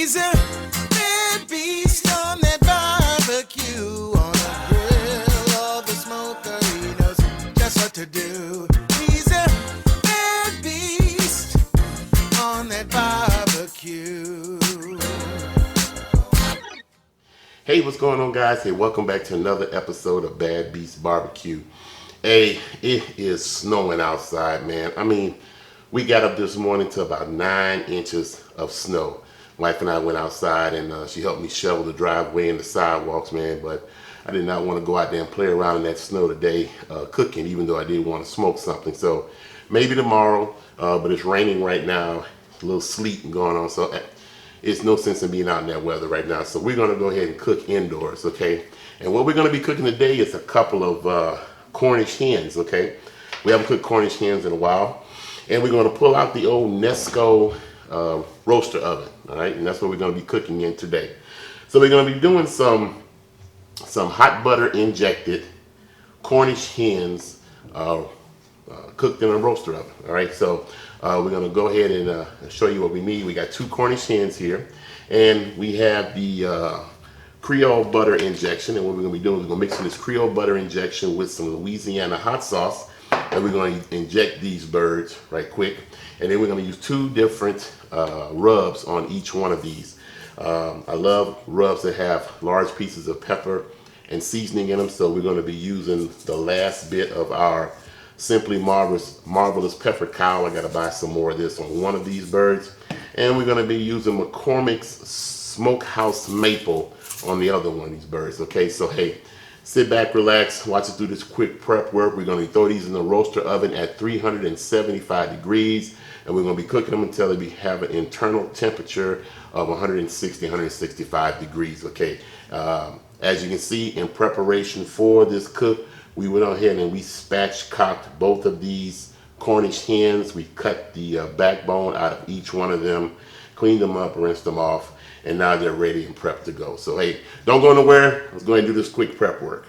He's a bad beast on that barbecue, on the grill or the smoker. He knows just what to do. He's a bad beast on that barbecue. Hey, what's going on, guys? Hey, welcome back to another episode of Bad Beast Barbecue. Hey, it is snowing outside, man. I mean, we got up this morning to about 9 inches of snow. Wife and I went outside and she helped me shovel the driveway and the sidewalks, man. But I did not want to go out there and play around in that snow today cooking, even though I did want to smoke something. So maybe tomorrow, but it's raining right now. A little sleet going on, so it's no sense in being out in that weather right now. So we're going to go ahead and cook indoors, okay? And what we're going to be cooking today is a couple of Cornish hens, okay? We haven't cooked Cornish hens in a while. And we're going to pull out the old Nesco roaster oven, all right? And that's what we're going to be cooking in today. So we're going to be doing some hot butter injected Cornish hens cooked in a roaster oven, all right? So we're going to go ahead and show you what we need. We got 2 Cornish hens here, and we have the creole butter injection. And what we're going to be doing is we're going to mix in this creole butter injection with some Louisiana hot sauce, and we're going to inject these birds right quick. And then we're going to use 2 different rubs on each one of these. I love rubs that have large pieces of pepper and seasoning in them, so we're going to be using the last bit of our Simply Marvelous Pepper Cow. I got to buy some more of this on one of these birds. And we're going to be using McCormick's Smokehouse Maple on the other one of these birds. Okay, so hey, sit back, relax, watch us do this quick prep work. We're going to throw these in the roaster oven at 375 degrees. And we're going to be cooking them until they have an internal temperature of 160, 165 degrees. Okay, as you can see, in preparation for this cook, we went ahead and we spatchcocked both of these Cornish hens. We cut the backbone out of each one of them, cleaned them up, rinsed them off, and now they're ready and prepped to go. So hey, don't go nowhere. Let's go ahead and do this quick prep work.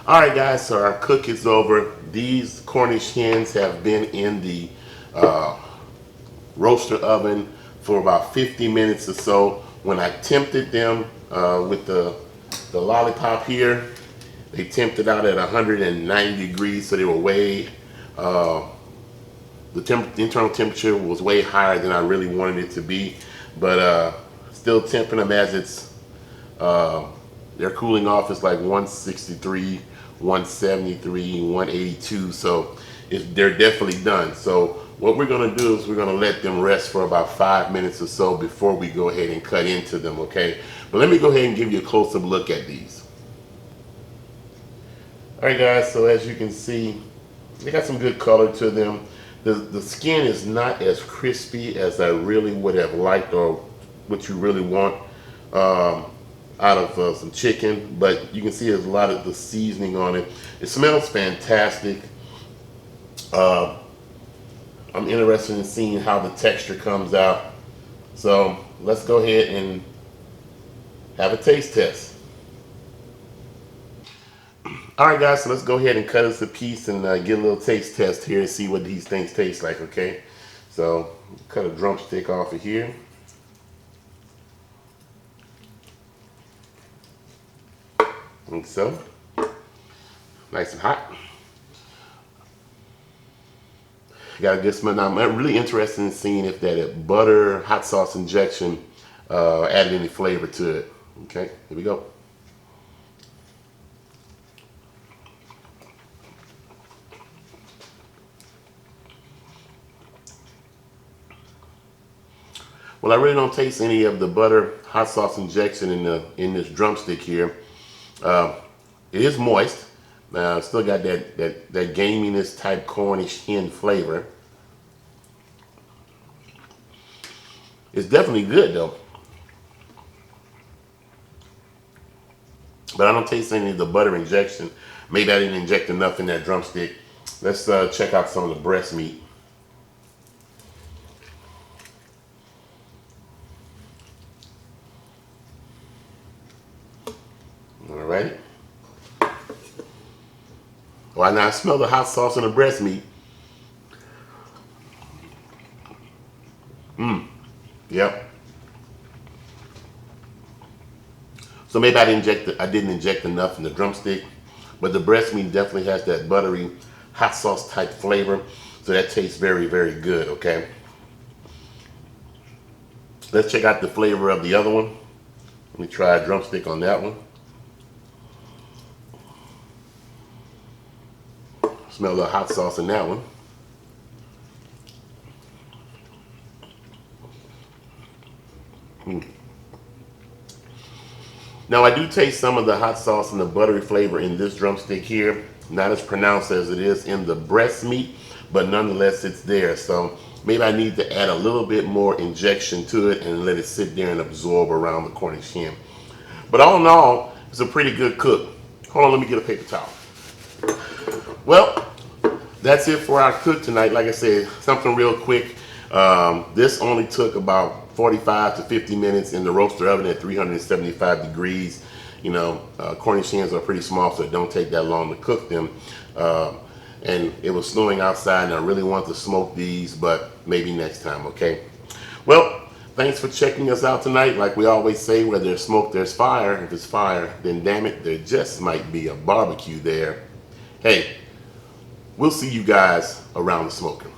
All right, guys, so our cook is over. These Cornish hens have been in the roaster oven for about 50 minutes or so. When I tempted them with the lollipop here, they tempted out at 190 degrees, so they were way, the internal temperature was way higher than I really wanted it to be, but still temping them as it's, they're cooling off. It's like 163, 173, 182, so they're definitely done. So what we're going to do is we're going to let them rest for about 5 minutes or so before we go ahead and cut into them, okay? But let me go ahead and give you a close-up look at these. All right, guys, so as you can see, they got some good color to them. The skin is not as crispy as I really would have liked or what you really want. out of some chicken, but you can see there's a lot of the seasoning on it. It smells fantastic. I'm interested in seeing how the texture comes out. So let's go ahead and have a taste test. All right, guys, so let's go ahead and cut us a piece and get a little taste test here and see what these things taste like, okay? So cut a drumstick off of here. Like so. Nice and hot. Got a good smell. Now, I'm really interested in seeing if that butter hot sauce injection added any flavor to it. Okay, here we go. Well, I really don't taste any of the butter hot sauce injection in this drumstick here. It is moist. Still got that gaminess type Cornish hen flavor. It's definitely good though. But I don't taste any of the butter injection. Maybe I didn't inject enough in that drumstick. Let's check out some of the breast meat. Alright. Well, now I smell the hot sauce on the breast meat. Yep. So maybe I didn't inject enough in the drumstick, but the breast meat definitely has that buttery hot sauce type flavor. So that tastes very, very good, okay? Let's check out the flavor of the other one. Let me try a drumstick on that one. Smell the hot sauce in that one. Now I do taste some of the hot sauce and the buttery flavor in this drumstick here. Not as pronounced as it is in the breast meat, but nonetheless it's there. So maybe I need to add a little bit more injection to it and let it sit there and absorb around the Cornish hen. But all in all, it's a pretty good cook. Hold on, let me get a paper towel. Well, that's it for our cook tonight. Like I said, something real quick. This only took about 45 to 50 minutes in the roaster oven at 375 degrees. You know, Cornish hens are pretty small, so it don't take that long to cook them. And it was snowing outside, and I really want to smoke these, but maybe next time, okay? Well, thanks for checking us out tonight. Like we always say, where there's smoke, there's fire. If it's fire, then damn it, there just might be a barbecue there. Hey, we'll see you guys around the smoker.